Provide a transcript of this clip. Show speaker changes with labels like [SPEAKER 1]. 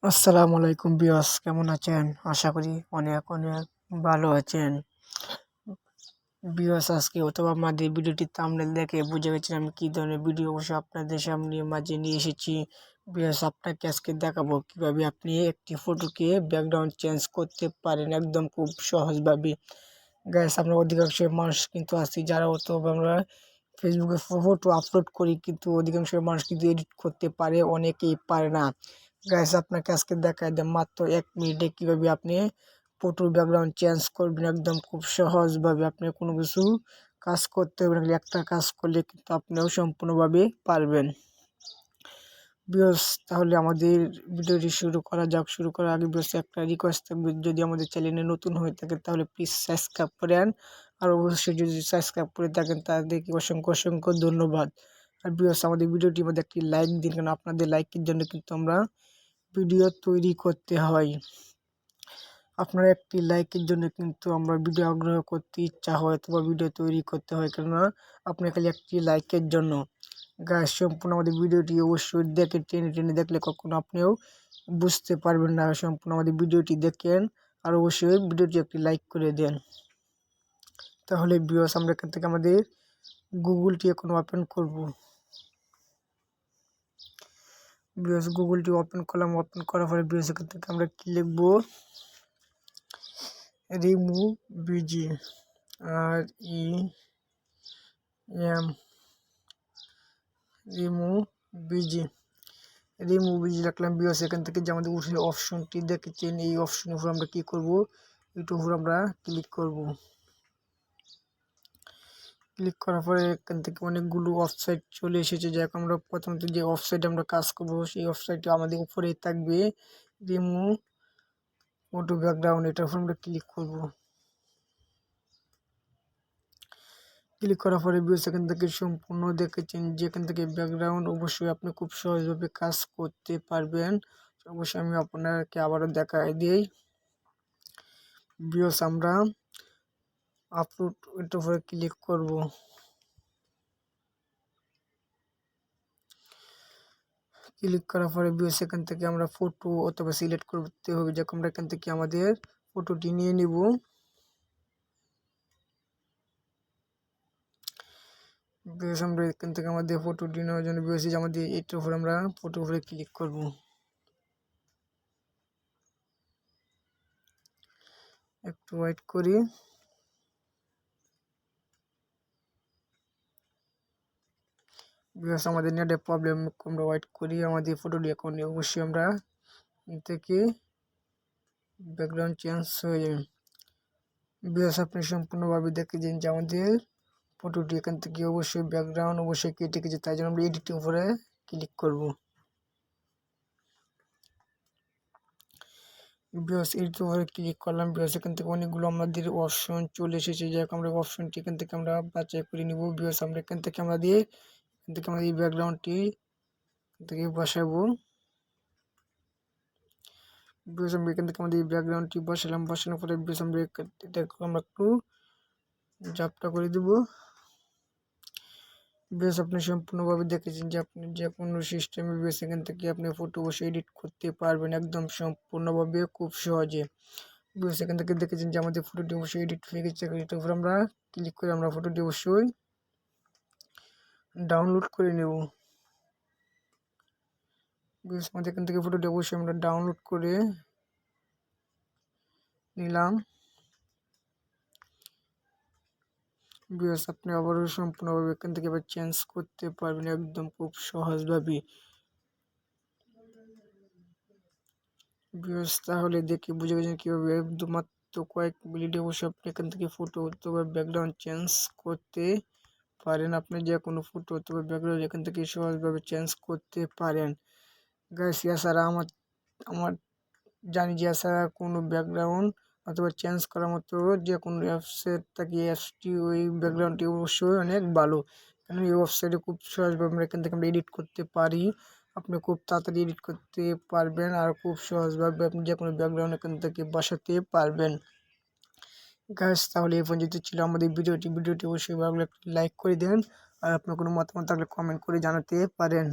[SPEAKER 1] আসসালামু আলাইকুম বিয়স, কেমন আছেন? আশা করি অনেক অনেক ভালো আছেন। বিয়স, আজকে অথবা আমাদের ভিডিওটি থাম্বনেল দেখে বুঝে গেছেন আমি কি ধরনের ভিডিও অবশ্য আপনাদের সামনে মাঝে নিয়ে এসেছি। বিয়স, আপনাকে আজকে দেখাবো কিভাবে আপনি একটি ফটোকে ব্যাকগ্রাউন্ড চেঞ্জ করতে পারেন একদম খুব সহজভাবে। গ্যাস, আমরা অধিকাংশ মানুষ কিন্তু আছি যারা অথবা আমরা ফেসবুকে ফটো আপলোড করি, কিন্তু অধিকাংশ মানুষ কিন্তু এডিট করতে পারে, অনেকেই পারে না। গাইস, আপনাকে আজকে দেখাই দেন মাত্র 1 মিনিটে কিভাবে আপনি ফটোর ব্যাকগ্রাউন্ড চেঞ্জ করবেন একদম খুব সহজভাবে। আপনি কোনো কিছু কাজ করতে হবে না, একটা কাজ করলে কিন্তু আপনিও সম্পূর্ণভাবে পারবেন। বিয়স, তাহলে আমাদের ভিডিওটি শুরু করা যাক। শুরু করার আগে বিয়স একটা রিকোয়েস্ট থাকবে, যদি আমাদের চ্যানেলে নতুন হয়ে থাকে তাহলে প্লিজ সাবস্ক্রাইব করেন। আর অবশ্যই যদি সাবস্ক্রাইব করে থাকেন তাদেরকে অসংখ্য অসংখ্য ধন্যবাদ। আর বিয়স, আমাদের ভিডিওটির মধ্যে একটি লাইক দিন, কারণ আপনাদের লাইকের জন্য কিন্তু আমরা ভিডিও তৈরি করতে হয়। আপনার একটি লাইকের জন্য কিন্তু আমরা ভিডিও আগ্রহ করতে ইচ্ছা হয় অথবা ভিডিও তৈরি করতে হয়, কেননা আপনার খালি একটি লাইকের জন্য। গাইস, সম্পূর্ণ আমাদের ভিডিওটি অবশ্যই দেখে টেনে টেনে দেখলে কখনো আপনিও বুঝতে পারবেন না। সম্পূর্ণ আমাদের ভিডিওটি দেখেন আর অবশ্যই ভিডিওটি একটি লাইক করে দেন। তাহলে ভিউয়ার্স, আমরা এখান থেকে আমাদের গুগলটি এখন ওপেন করব। ভিউয়ার্স, গুগলটি ওপেন করলাম। ওপেন করার পরে ভিউয়ার্স, এখান থেকে আমরা কি লিখবো? Remove BG, R E M, remove BG. Remove BG রাখলাম। ভিউয়ার্স, এখান থেকে যে আমাদের উপরে অপশনটি দেখেছেন, এই অপশনের উপর আমরা কি করব? এটার উপর আমরা ক্লিক করব। ক্লিক করার পরে এখান থেকে অনেকগুলো ওয়েবসাইট চলে এসেছে। যাক, আমরা প্রথমত যে ওয়েবসাইটে আমরা কাজ করব সেই ওয়েবসাইটটি আমাদের উপরেই থাকবে, রিমুভ ফটো ব্যাকগ্রাউন্ড। এটার উপর আমরা ক্লিক করব। ক্লিক করার পরে ভিউয়ার্স, এখান থেকে সম্পূর্ণ দেখেছেন যেখান থেকে ব্যাকগ্রাউন্ড অবশ্যই আপনি খুব সহজভাবে কাজ করতে পারবেন। অবশ্যই আমি আপনাকে আবারও দেখাই দিই। ভিউয়ার্স, আমরা আপলোড এটার উপরে ক্লিক করব। ক্লিক করার পরে ভিউয়ার্স, এখান থেকে আমরা ফটো অথবা সিলেক্ট করতে হবে। যখন আমরা এখান থেকে আমাদের ফটোটি নিয়ে নিব। ভিউয়ার্স, আমরা এখান থেকে আমাদের ফটোটি নেওয়ার জন্য ভিউয়ার্স আমাদের এটার উপরে আমরা ফটোর উপরে ক্লিক করব। একটু ওয়েট করি। ভিউয়ার্স, আমাদের নেটের প্রবলেম, আমরা ওয়েট করি। আমাদের ফটোটি এখন অবশ্যই আমরা থেকে ব্যাকগ্রাউন্ড চেঞ্জ হয়ে যাবে। ভিউয়ার্স, আপনি সম্পূর্ণভাবে দেখেছেন যে আমাদের ফটোটি এখান থেকে অবশ্যই ব্যাকগ্রাউন্ড অবশ্যই কেটে গেছে, তাই জন্য আমরা এডিটের উপরে ক্লিক করব। ভিউয়ার্স, এডিটের উপরে ক্লিক করলাম। ভিউয়ার্স, এখান থেকে অনেকগুলো আমাদের অপশন চলে এসেছে। যাক, আমরা অপশনটি এখান থেকে আমরা বাছাই করে নিব। ভিউয়ার্স, আমরা এখান থেকে আমাদের এই ব্যাকগ্রাউন্ডটি থেকে বসাবো। ভিউয়ার্স, আমরা এখান থেকে আমাদের এই ব্যাকগ্রাউন্ডটি বসানোর পরে ভিউয়ার্স আমরা একটু জাপটা করে দেব। ভিউয়ার্স, আপনি সম্পূর্ণভাবে দেখেছেন যে আপনি যে কোনো সিস্টেমে ভিউয়ার্স এখান থেকে আপনি ফটো বসে এডিট করতে পারবেন একদম সম্পূর্ণভাবে খুব সহজে। ভিউয়ার্স, এখান থেকে দেখেছেন যে আমাদের ফটোটি অবশ্যই এডিট হয়ে গেছে। এটার উপর আমরা ক্লিক করে আমরা ফটোটি অবশ্যই ডাউনলোড করে নেব। ভিউয়ার্স, আমাদের এখান থেকে ফটোটি অবশ্যই আমরা ডাউনলোড করে নিলাম। ভিউয়ার্স, আপনি আবারও সম্পূর্ণভাবে এখান থেকে আবার চেঞ্জ করতে পারবেন একদম খুব সহজভাবে। ভিউয়ার্স, তাহলে দেখে বুঝে গেছেন কীভাবে মাত্র কয়েক মিনিটে অবশ্যই আপনি এখান থেকে ফটো অথবা ব্যাকগ্রাউন্ড চেঞ্জ করতে পারেন। আপনি যে কোনো ফটো অথবা ব্যাকগ্রাউন্ড এখান থেকে সহজভাবে চেঞ্জ করতে পারেন। গাইস, এছাড়া আমার জানি যে এছাড়া কোনো ব্যাকগ্রাউন্ড অথবা চেঞ্জ করার মতো যে কোনো অ্যাপসের থাকে, অ্যাপসটি ওই ব্যাকগ্রাউন্ডটি অবশ্যই অনেক ভালো, কারণ এই ওয়েবসাইটে খুব সহজভাবে আমরা এখান থেকে আমরা এডিট করতে পারি। আপনি খুব তাড়াতাড়ি এডিট করতে পারবেন আর খুব সহজভাবে আপনি যে কোনো ব্যাকগ্রাউন্ড এখান থেকে বসাতে পারবেন। গাইস, তাহলে এই পর্যন্ত ছিল আমাদের ভিডিওটি অবশ্যই ভালো লাগলে লাইক করে দেন। আর আপনার কোনো মতামত থাকলে কমেন্ট করে জানাতে পারেন।